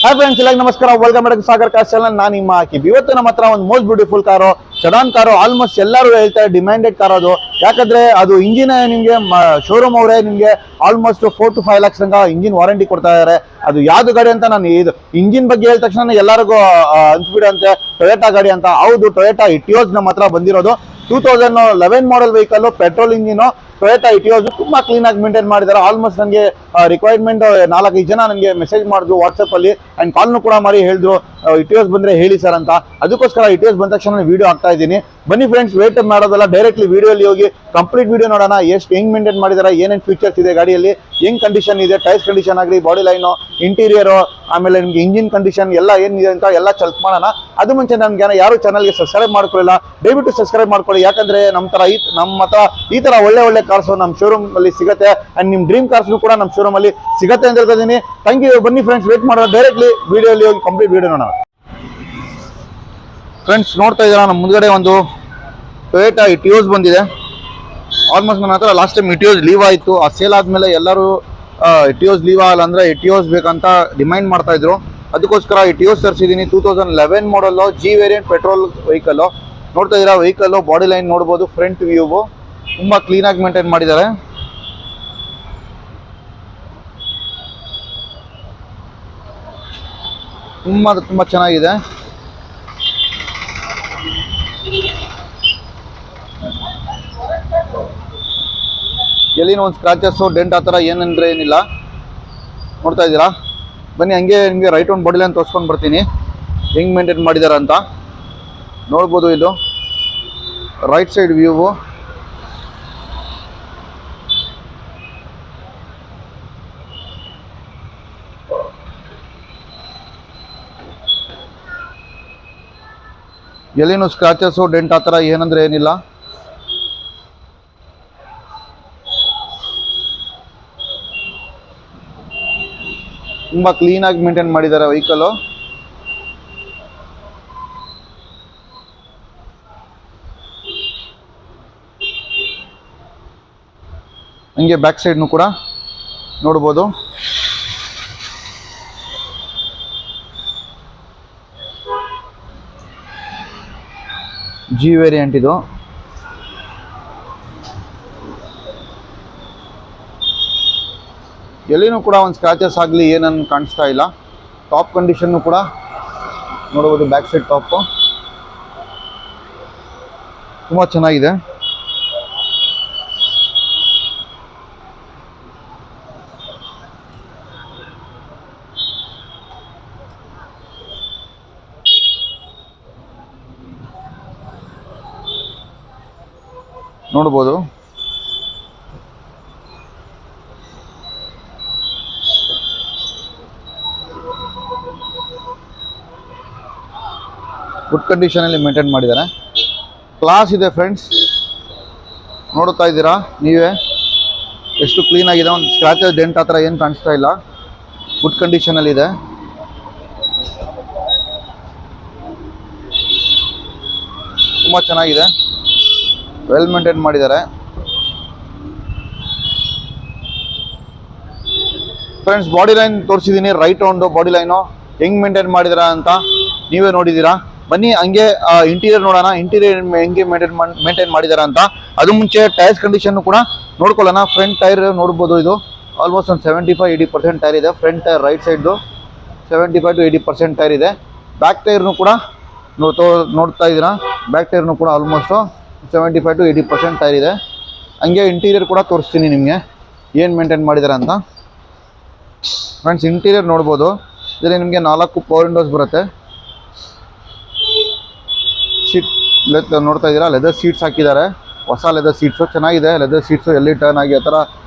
Hi friends, ಎಲ್ಲ ನಮಸ್ಕಾರ. Welcome back to Sagar cars channel. ನಾನು ನಿಮ್ಮ ಹಾಕಿಬ್. ಇವತ್ತು ನಮ್ಮ ಹತ್ರ ಒಂದು most beautiful car, sedan car. Almost ಎಲ್ಲರೂ ಹೇಳ್ತಾರೆ ಡಿಮ್ಯಾಂಡೆಡ್ ಕಾರ್ ಅದು. ಯಾಕಂದ್ರೆ ಅದು ಇಂಜಿನ್ ನಿಮಗೆ ಶೋರೂಮ್ ಅವರೇ ನಿಮಗೆ ಆಲ್ಮೋಸ್ಟ್ 4 to 5 lakhs ತನಕ ಇಂಜಿನ್ ವಾರಂಟಿ ಕೊಡ್ತಾ ಇದ್ದಾರೆ. ಅದು ಯಾವ್ದು ಗಾಡಿ ಅಂತ ನಾನು ಇದು ಇಂಜಿನ್ ಬಗ್ಗೆ ಹೇಳಿದ ತಕ್ಷಣ ಎಲ್ಲರಿಗೂ ಅನ್ಸ್ಬಿಡುತ್ತೆ ಟೊಯೋಟಾ ಗಾಡಿ ಅಂತ. ಹೌದು, ಟೊಯೋಟಾ ಇಟಿಯೋಸ್ ನಮ್ಮ ಹತ್ರ ಬಂದಿರೋದು. 2011 model vehicle, petrol engine, Toyota Etios. ತುಂಬಾ ಕ್ಲೀನ್ ಆಗಿ ಮೇಂಟೈನ್ ಮಾಡಿದ್ದಾರೆ. ಆಲ್ಮೋಸ್ಟ್ ನನಗೆ ರಿಕ್ವೈರ್ಮೆಂಟ್ 4-5 ಜನ ನನಗೆ ಮೆಸೇಜ್ ಮಾಡಿದ್ರು ವಾಟ್ಸಪ್ ಅಲ್ಲಿ, ಅಂಡ್ ಕಾಲ್ನು ಕೂಡ ಮಾಡಿ ಹೇಳಿದ್ರು ಇಟಿಯೋಸ್ ಬಂದ್ರೆ ಹೇಳಿ ಸರ್ ಅಂತ. ಅದಕ್ಕೋಸ್ಕರ ಇಟಿಯೋಸ್ ಬಂದ ತಕ್ಷಣ ವಿಡಿಯೋ ಆಗ್ತಾ ಇದ್ದೀನಿ. ಬನ್ನಿ ಫ್ರೆಂಡ್ಸ್, ವೇಟ್ ಮಾಡೋದಲ್ಲ, ಡೈರೆಕ್ಟ್ಲಿ ವಿಡಿಯೋಲಿ ಹೋಗಿ ಕಂಪ್ಲೀಟ್ ವಿಡಿಯೋ ನೋಡೋಣ. ಹೆಂಗ್ ಮೇಂಟೈನ್ ಮಾಡಿದ್ದಾರೆ, ಏನೇನು ಫೀಚರ್ಸ್ ಇದೆ ಗಾಡಿಯಲ್ಲಿ, ಹೆಂಗ್ ಕಂಡೀಷನ್ ಇದೆ, ಟೈರ್ಸ್ ಕಂಡೀಷನ್ ಆಗಲಿ, ಬಾಡಿ ಲೈನು, ಇಂಟೀರಿಯರು, ಆಮೇಲೆ ನಿಮ್ಗೆ ಇಂಜಿನ್ ಕಂಡೀಷನ್ ಎಲ್ಲ ಏನಿದೆ ಅಂತ ಎಲ್ಲ ಚೆಕ್ ಮಾಡೋಣ. ಅದು ಮುಂಚೆ ನಮ್ಗೆ ಯಾರು ಚಾನಲ್ಗೆ ಸಬ್ಸ್ಕ್ರೈಬ್ ಮಾಡ್ಕೊಳ್ಳಿಲ್ಲ, ದಯವಿಟ್ಟು ಸಬ್ಸ್ಕ್ರೈಬ್ ಮಾಡ್ಕೊಳ್ಳಿ. ಯಾಕಂದ್ರೆ ನಮ್ಮ ಹತ್ರ ಈ ತರ ಒಳ್ಳೆ ಕಾರ್ಸ್ ನಮ್ಮ ಶೋರೂಮ್ ಅಲ್ಲಿ ಸಿಗುತ್ತೆ. ಅಂಡ್ ನಿಮ್ ಡ್ರೀಮ್ ಕಾರ್ಸ್ ಕೂಡ ನಮ್ಮ ಶೋರೂಮ್ ಅಲ್ಲಿ ಸಿಗುತ್ತೆ ಅಂತ ಹೇಳ್ತಿದ್ದೀನಿ. Thank you. ಬನ್ನಿ ಫ್ರೆಂಡ್ಸ್, ವೇಟ್ ಮಾಡೋಣ, ಡೈರೆಕ್ಟ್ಲಿ ವಿಡಿಯೋಲಿ ಹೋಗಿ ಕಂಪ್ಲೀಟ್ ವಿಡಿಯೋ ನೋಡೋಣ. ಫ್ರೆಂಡ್ಸ್, ನೋಡ್ತಾ ಇದ್ದೀರಾ ನಮ್ಮ ಮುಂದ್ಗಡೆ ಒಂದು ಟೊಯೋಟಾ ಇಟಿಯೋಸ್ ಬಂದಿದೆ. ಆಲ್ಮೋಸ್ಟ್ ನನ್ನ ಹತ್ರ ಲಾಸ್ಟ್ ಟೈಮ್ ಇಟಿಯೋಸ್ ಲೀವ್ ಆಯಿತು. ಆ ಸೇಲ್ ಆದಮೇಲೆ ಎಲ್ಲರೂ ಇಟಿಯೋಸ್ ಲೀವ್ ಆಗಲ್ಲ ಅಂದರೆ ಇಟಿಯೋಸ್ ಬೇಕಂತ ಡಿಮ್ಯಾಂಡ್ ಮಾಡ್ತಾ ಇದ್ರು. ಅದಕ್ಕೋಸ್ಕರ ಇಟಿಯೋಸ್ ತರಿಸಿದ್ದೀನಿ. 2011 model, G variant petrol vehicle. ನೋಡ್ತಾ ಇದ್ದೀರಾ ವೆಹಿಕಲ್ಲು, ಬಾಡಿ ಲೈನ್ ನೋಡ್ಬೋದು, ಫ್ರಂಟ್ ವ್ಯೂವು ತುಂಬ ಕ್ಲೀನಾಗಿ ಮೇಂಟೈನ್ ಮಾಡಿದ್ದಾರೆ. ತುಂಬ ಚೆನ್ನಾಗಿದೆ. ಎಲ್ಲಿನ ಒಂದು ಸ್ಕ್ರಾಚಸ್ಸು ಡೆಂಟ್ ಆ ಥರ ಏನಂದ್ರೆ ಏನಿಲ್ಲ. ನೋಡ್ತಾ ಇದ್ದೀರಾ, ಬನ್ನಿ ಹಂಗೆ ನಿಮಗೆ ರೈಟ್ ಒಂದು ಬಾಡಿ ಲೈನ್ ತೋರಿಸ್ಕೊಂಡು ಬರ್ತೀನಿ ಹೆಂಗೆ ಮೇಂಟೈನ್ ಮಾಡಿದ್ದಾರೆ ಅಂತ. ನೋಡ್ಬೋದು, ಇದು ರೈಟ್ ಸೈಡ್ ವ್ಯೂವು. ಎಲ್ಲಿನೂ ಸ್ಕ್ರಾಚಸ್ಸು ಡೆಂಟ್ ಆ ಥರ ಏನಂದ್ರೆ ಏನಿಲ್ಲ. ತುಂಬ ಕ್ಲೀನಾಗಿ ಮೇಂಟೈನ್ ಮಾಡಿದ್ದಾರೆ ವೆಹಿಕಲ್ಲು. ಹಂಗೆ ಬ್ಯಾಕ್ ಸೈಡ್ನು ಕೂಡ ನೋಡ್ಬೋದು. ಜಿ ವೇರಿಯಂಟ್ ಇದು. ಎಲ್ಲಿನೂ ಕೂಡ ಒಂದು ಸ್ಕ್ರಾಚಸ್ ಆಗಲಿ ಏನನ್ನು ಕಾಣಿಸ್ತಾ ಇಲ್ಲ. ಟಾಪ್ ಕಂಡೀಷನ್ನು ಕೂಡ ನೋಡ್ಬೋದು. ಬ್ಯಾಕ್ ಸೈಡ್ ಟಾಪು ತುಂಬ ಚೆನ್ನಾಗಿದೆ. ನೋಡ್ಬೋದು. ಗುಡ್ ಕಂಡೀಷನಲ್ಲಿ ಮೇಂಟೈನ್ ಮಾಡಿದ್ದಾರೆ. ಕ್ಲಾಸ್ ಇದೆ ಫ್ರೆಂಡ್ಸ್, ನೋಡ್ತಾ ಇದ್ದೀರಾ ನೀವೇ ಎಷ್ಟು ಕ್ಲೀನಾಗಿದೆ. ಒಂದು ಸ್ಕ್ರಾಚಸ್ ಡೆಂಟ್ ಆ ಥರ ಏನು ಕಾಣಿಸ್ತಾ ಇಲ್ಲ. ಗುಡ್ ಕಂಡೀಷನಲ್ಲಿದೆ. ತುಂಬ ಚೆನ್ನಾಗಿದೆ, ವೆಲ್ ಮೇಂಟೈನ್ ಮಾಡಿದ್ದಾರೆ. ಫ್ರೆಂಡ್ಸ್, ಬಾಡಿ ಲೈನ್ ತೋರಿಸಿದ್ದೀನಿ, ರೈಟ್ ಒಂದು ಬಾಡಿ ಲೈನು ಹೆಂಗೆ ಮೇಂಟೈನ್ ಮಾಡಿದಾರ ಅಂತ ನೀವೇ ನೋಡಿದ್ದೀರಾ. ಬನ್ನಿ ಹಂಗೆ ಇಂಟೀರಿಯರ್ ನೋಡೋಣ, ಇಂಟೀರಿಯರ್ ಹೆಂಗೆ ಮೇಂಟೈನ್ ಮಾಡಿದಾರ ಅಂತ. ಅದು ಮುಂಚೆ ಟೈರ್ಸ್ ಕಂಡೀಷನ್ ಕೂಡ ನೋಡ್ಕೊಳ್ಳೋಣ. ಫ್ರಂಟ್ ಟೈರ್ ನೋಡ್ಬೋದು, ಇದು ಆಲ್ಮೋಸ್ಟ್ ಒಂದು 75-80% ಟೈರ್ ಇದೆ. ಫ್ರಂಟ್ ಟೈರ್ ರೈಟ್ ಸೈಡ್ದು 75 to 80% ಟೈರ್ ಇದೆ. ಬ್ಯಾಕ್ ಟೈರ್ನು ಕೂಡ ನೋಡ್ತಾ ಇದ್ದೀರಾ. ಬ್ಯಾಕ್ ಟೈರ್ನು ಕೂಡ ಆಲ್ಮೋಸ್ಟು 75 to 80% ಟೈರ್ ಇದೆ. ಹಂಗೆ ಇಂಟೀರಿಯರ್ ಕೂಡ ತೋರಿಸ್ತೀನಿ ನಿಮಗೆ ಏನು ಮೇಂಟೈನ್ ಮಾಡಿದ್ದಾರೆ ಅಂತ. ಫ್ರೆಂಡ್ಸ್, ಇಂಟೀರಿಯರ್ ನೋಡ್ಬೋದು. ಇದರಲ್ಲಿ ನಿಮಗೆ 4 ಪವರ್ ವಿಂಡೋಸ್ ಬರುತ್ತೆ. ಸೀಟ್ ನೋಡ್ತಾ ಇದ್ದೀರಾ, ಲೆದರ್ ಸೀಟ್ಸ್ ಹಾಕಿದ್ದಾರೆ, ಹೊಸ ಲೆದರ್ ಸೀಟ್ಸು ಚೆನ್ನಾಗಿದೆ. ಲೆದರ್ ಸೀಟ್ಸು ಎಲ್ಲಿ ಟರ್ನ್ ಆಗಿ ಆ ಥರ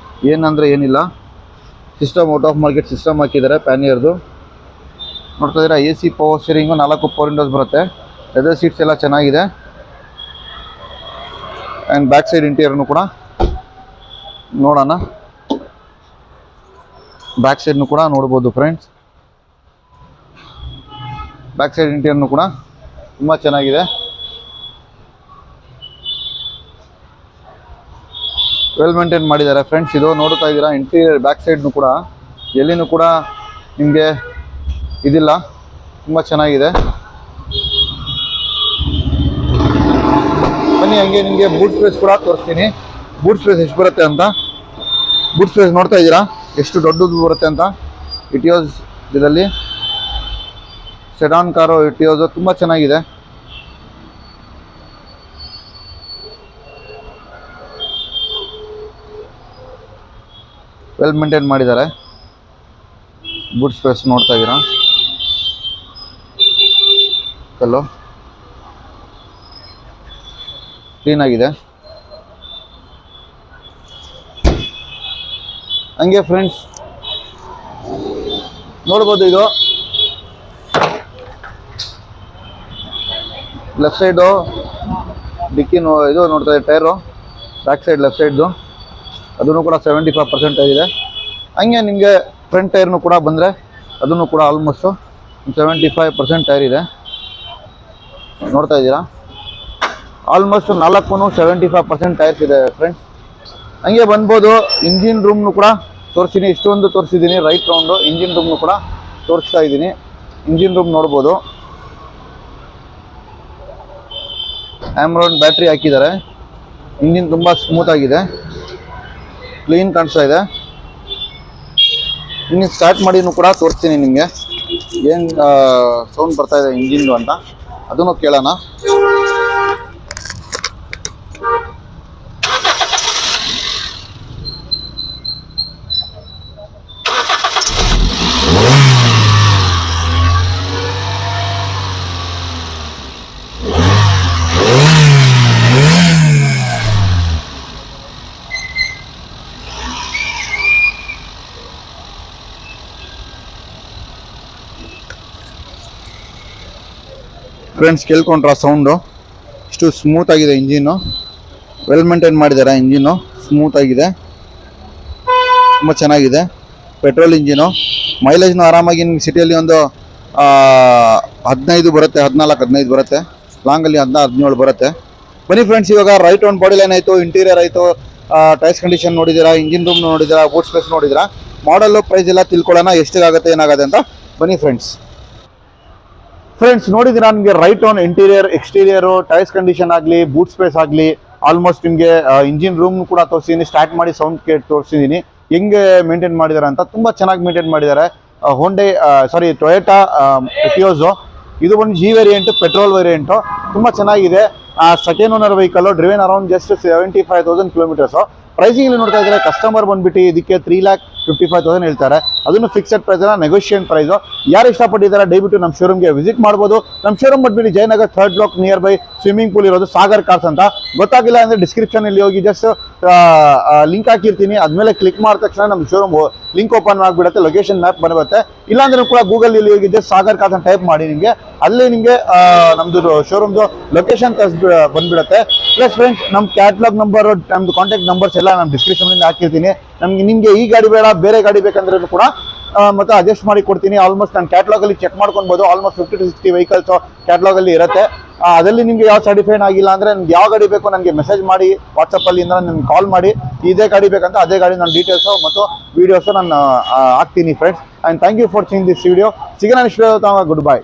ಏನಂದರೆ ಏನಿಲ್ಲ. System out of market system ಹಾಕಿದ್ದಾರೆ ಪ್ಯಾನಿಯರ್ದು. ನೋಡ್ತಾ ಇದ್ದೀರಾ, AC power steering, 4 power Windows ಬರುತ್ತೆ. ಲೆದರ್ ಸೀಟ್ಸ್ ಎಲ್ಲ ಚೆನ್ನಾಗಿದೆ. ಆ್ಯಂಡ್ ಬ್ಯಾಕ್ ಸೈಡ್ ಇಂಟೀರಿಯರ್ನು ಕೂಡ ನೋಡೋಣ. ಬ್ಯಾಕ್ ಸೈಡ್ನು ಕೂಡ ನೋಡ್ಬೋದು ಫ್ರೆಂಡ್ಸ್. ಬ್ಯಾಕ್ ಸೈಡ್ ಇಂಟೀರಿಯರ್ನು ಕೂಡ ತುಂಬ ಚೆನ್ನಾಗಿದೆ. ವೆಲ್ ಮೇಂಟೈನ್ ಮಾಡಿದ್ದಾರೆ ಫ್ರೆಂಡ್ಸ್. ಇದು ನೋಡ್ತಾ ಇದ್ದೀರಾ ಇಂಟೀರಿಯರ್ ಬ್ಯಾಕ್ ಸೈಡ್ನು ಕೂಡ ಎಲ್ಲಿನೂ ಕೂಡ ನಿಮಗೆ ಇದಿಲ್ಲ, ತುಂಬ ಚೆನ್ನಾಗಿದೆ. ಬನ್ನಿ ಹಂಗೆ ನಿಮಗೆ ಬೂಟ್ ಸ್ಪೇಸ್ ಕೂಡ ತೋರಿಸ್ತೀನಿ. ಬೂಟ್ ಸ್ಪೇಸ್ ಎಷ್ಟು ಬರುತ್ತೆ ಅಂತ. ಬೂಟ್ ಸ್ಪೇಸ್ ನೋಡ್ತಾ ಇದ್ದೀರಾ ಎಷ್ಟು ದೊಡ್ಡದು ಬರುತ್ತೆ ಅಂತ. ಇಟಿಯೋಸ್ ಇದರಲ್ಲಿ ಸೆಡಾನ್ ಕಾರು ಇಟಿಯೋಸ್ ತುಂಬ ಚೆನ್ನಾಗಿದೆ. ವೆಲ್ ಮೇಂಟೈನ್ ಮಾಡಿದ್ದಾರೆ. ಬೂಟ್ ಸ್ಪೇಸ್ ನೋಡ್ತಾ ಇದ್ದೀರಾ, ಕಲ್ಲು ಕ್ಲೀನ್ ಆಗಿದೆ. ಹಂಗೆ ಫ್ರೆಂಡ್ಸ್ ನೋಡ್ಬೋದು, ಇದು ಲೆಫ್ಟ್ ಸೈಡು ಡಿಕ್ಕಿ ಇದು ನೋಡ್ತಾ ಇದೆ, ಟೈರು ಬ್ಯಾಕ್ ಸೈಡ್ ಲೆಫ್ಟ್ ಸೈಡ್ದು ಅದನ್ನು ಕೂಡ 75% ಆಗಿದೆ. ಹಂಗೆ ನಿಮಗೆ ಫ್ರಂಟ್ ಟೈರ್ನು ಕೂಡ ಬಂದರೆ ಅದನ್ನು ಕೂಡ ಆಲ್ಮೋಸ್ಟು 75% ಟೈರ್ ಇದೆ. ನೋಡ್ತಾ ಇದ್ದೀರಾ, ಆಲ್ಮೋಸ್ಟ್ 4 75% ಟೈರ್ಸ್ ಇದೆ ಫ್ರೆಂಡ್ಸ್. ಹಂಗೆ ಬಂದ್ಬೋದು. ಇಂಜಿನ್ ರೂಮ್ನು ಕೂಡ ತೋರಿಸ್ತೀನಿ. ಇಷ್ಟೊಂದು ತೋರಿಸಿದ್ದೀನಿ ರೈಟ್ ರೌಂಡು. ಇಂಜಿನ್ ರೂಮ್ನು ಕೂಡ ತೋರಿಸ್ತಾ ಇದ್ದೀನಿ. ಇಂಜಿನ್ ರೂಮ್ ನೋಡ್ಬೋದು. ಆಮ್ರಾನ್ ಬ್ಯಾಟ್ರಿ ಹಾಕಿದ್ದಾರೆ. ಇಂಜಿನ್ ತುಂಬ ಸ್ಮೂತ್ ಆಗಿದೆ, ಕ್ಲೀನ್ ಕಾಣಿಸ್ತಾ ಇದೆ. ಇಂಜಿನ್ ಸ್ಟಾರ್ಟ್ ಮಾಡಿನೂ ಕೂಡ ತೋರಿಸ್ತೀನಿ ನಿಮಗೆ, ಏನು ಸೌಂಡ್ ಬರ್ತಾ ಇದೆ ಇಂಜಿನ್ದು ಅಂತ ಅದನ್ನು ಕೇಳೋಣ. ಫ್ರೆಂಡ್ಸ್ ಕೇಳ್ಕೊಂಡ್ರ ಸೌಂಡು ಇಷ್ಟು ಸ್ಮೂತ್ ಆಗಿದೆ. ಇಂಜಿನ್ನು ವೆಲ್ ಮೇಂಟೈನ್ ಮಾಡಿದ್ದಾರೆ. ಇಂಜಿನ್ನು ಸ್ಮೂತ್ ಆಗಿದೆ, ತುಂಬ ಚೆನ್ನಾಗಿದೆ. Petrol engine. ಮೈಲೇಜ್ನು ಆರಾಮಾಗಿ ನಿಮ್ಗೆ ಸಿಟಿಯಲ್ಲಿ ಒಂದು 15 ಬರುತ್ತೆ, 14-15 ಬರುತ್ತೆ. ಲಾಂಗಲ್ಲಿ 16-17 ಬರುತ್ತೆ. ಬನ್ನಿ ಫ್ರೆಂಡ್ಸ್, ಇವಾಗ ರೈಟ್ ಒಂದು ಬಾಡಿ ಲೈನ್ ಆಯಿತು, ಇಂಟೀರಿಯರ್ ಆಯಿತು, ಟೈರ್ಸ್ ಕಂಡೀಷನ್ ನೋಡಿದ್ದೀರಾ, ಇಂಜಿನ್ ರೂಮ್ ನೋಡಿದ್ದೀರಾ, ಬೂಟ್ ಸ್ಪೇಸ್ ನೋಡಿದ್ದೀರಾ. ಮಾಡಲ್ಲು ಪ್ರೈಸ್ ಎಲ್ಲ ತಿಳ್ಕೊಳ್ಳೋಣ, ಎಷ್ಟಿಗಾಗುತ್ತೆ ಏನಾಗುತ್ತೆ ಅಂತ. ಬನ್ನಿ ಫ್ರೆಂಡ್ಸ್ ನೋಡಿದ್ದೀರಾ, ನಿಮಗೆ right on interior exterior tyres condition ಆಗಲಿ ಬೂಟ್ ಸ್ಪೇಸ್ ಆಗಲಿ ಆಲ್ಮೋಸ್ಟ್ ನಿಮಗೆ ಇಂಜಿನ್ ರೂಮ್ ಕೂಡ ತೋರಿಸಿದ್ದೀನಿ. ಸ್ಟಾರ್ಟ್ ಮಾಡಿ ಸೌಂಡ್ ಕೇಟ್ ತೋರಿಸಿದ್ದೀನಿ ಹೆಂಗೆ ಮೇಂಟೈನ್ ಮಾಡಿದ್ದಾರೆ ಅಂತ. ತುಂಬ ಚೆನ್ನಾಗಿ ಮೇಂಟೈನ್ ಮಾಡಿದ್ದಾರೆ. ಟೊಯೋಟಾ ಇಟಿಯೋಸು ಇದು ಒಂದು G ವೇರಿಯಂಟು, ಪೆಟ್ರೋಲ್ ವೇರಿಯಂಟು. ತುಂಬ ಚೆನ್ನಾಗಿದೆ. Second owner vehicle, driven around just 75,000 kilometres. Pricing ನೋಡ್ತಾ ಇದ್ದಾರೆ, ಕಸ್ಟಮರ್ ಬಂದುಬಿಟ್ಟು ಇದಕ್ಕೆ 3,55,000 ಹೇಳ್ತಾರೆ. ಅದನ್ನು ಫಿಕ್ಸೆಡ್ ಪ್ರೈಸ್ ಅಲ್ಲ, ನೆಗೋಷಿಯೇಟ್ ಪ್ರೈಸು. ಯಾರು ಇಷ್ಟಪಟ್ಟಿದ್ದಾರೆ ದಯವಿಟ್ಟು ನಮ್ಮ ಶೋರೂಮ್ಗೆ ವಿಸಿಟ್ ಮಾಡ್ಬೋದು. ನಮ್ಮ ಶೋರೂಮ್ ಬಂದ್ಬಿಟ್ಟು Jayanagar 3rd block near by swimming pool ಇರೋದು ಸಾಗರ್ ಕಾರ್ಸ್ ಅಂತ. ಗೊತ್ತಾಗಿಲ್ಲ ಅಂದರೆ ಡಿಸ್ಕ್ರಿಪ್ಷನಲ್ಲಿ ಹೋಗಿ ಜಸ್ಟ್ ಲಿಂಕ್ ಹಾಕಿರ್ತೀನಿ. ಆದಮೇಲೆ ಕ್ಲಿಕ್ ಮಾಡಿದ ತಕ್ಷಣ ನಮ್ಮ ಶೋರೂಮ್ ಲಿಂಕ್ ಓಪನ್ ಆಗಿಬಿಡುತ್ತೆ, ಲೊಕೇಶನ್ ಮ್ಯಾಪ್ ಬರುತ್ತೆ. ಇಲ್ಲಾಂದ್ರೆ ಕೂಡ ಗೂಗಲಲ್ಲಿ ಹೋಗಿ ಜಸ್ಟ್ ಸಾಗರ್ ಕಾರ್ಸ್ ಅಂತ ಟೈಪ್ ಮಾಡಿ ನಿಮಗೆ ಅಲ್ಲಿ ನಿಮಗೆ ನಮ್ಮದು ಶೋರೂಮ್ದು ಲೊಕೇಶನ್ ಬಂದ್ಬಿಡುತ್ತೆ. ಪ್ಲಸ್ ಫ್ರೆಂಡ್ಸ್ ನಮ್ಮ ಕ್ಯಾಟ್ಲಾಗ್ ನಂಬರು, ನಮ್ಮದು ಕಾಂಟ್ಯಾಕ್ಟ್ ನಂಬರ್ಸ್ ಎಲ್ಲ ನಾನು ಡಿಸ್ಕ್ರಿಪ್ಷನಿಂದ ಹಾಕಿರ್ತೀನಿ. ನಿಮಗೆ ಈ ಗಾಡಿ ಬೇಡ ಬೇರೆ ಗಾಡಿ ಬೇಕಂದ್ರೂ ಕೂಡ ಮತ್ತೆ ಅಡ್ಜಸ್ಟ್ ಮಾಡಿ ಕೊಡ್ತೀನಿ. ಆಲ್ಮೋಸ್ಟ್ ನಾನು ಕ್ಯಾಟ್ಲಾಗಲ್ಲಿ ಚೆಕ್ ಮಾಡ್ಕೊಬೋದು. ಆಲ್ಮೋಸ್ಟ್ 50 to 60 ವೆಹಿಕಲ್ಸು ಕ್ಯಾಟ್ಲಾಗಲ್ಲಿ ಇರುತ್ತೆ. ಅದರಲ್ಲಿ ನಿಮಗೆ ಯಾವ ಸರ್ಟಿಫೈಡ್ ಆಗಿಲ್ಲ ಅಂದರೆ ನನಗೆ ಯಾವ ಗಾಡಿ ಬೇಕು ನನಗೆ ಮೆಸೇಜ್ ಮಾಡಿ ವಾಟ್ಸಪ್ಪಲ್ಲಿ ನನಗೆ ಕಾಲ್ ಮಾಡಿ ಇದೇ ಗಾಡಿ ಬೇಕಂತ ಅದೇ ಗಾಡಿ ನಾನು ಡೀಟೇಲ್ಸು ಮತ್ತು ವೀಡಿಯೋಸು ನಾನು ಹಾಕ್ತೀನಿ friends. And thank you for seeing this video. ಸಿಗೋಣ ನೆಕ್ಸ್ಟ್ ವಿಡಿಯೋ. Good bye.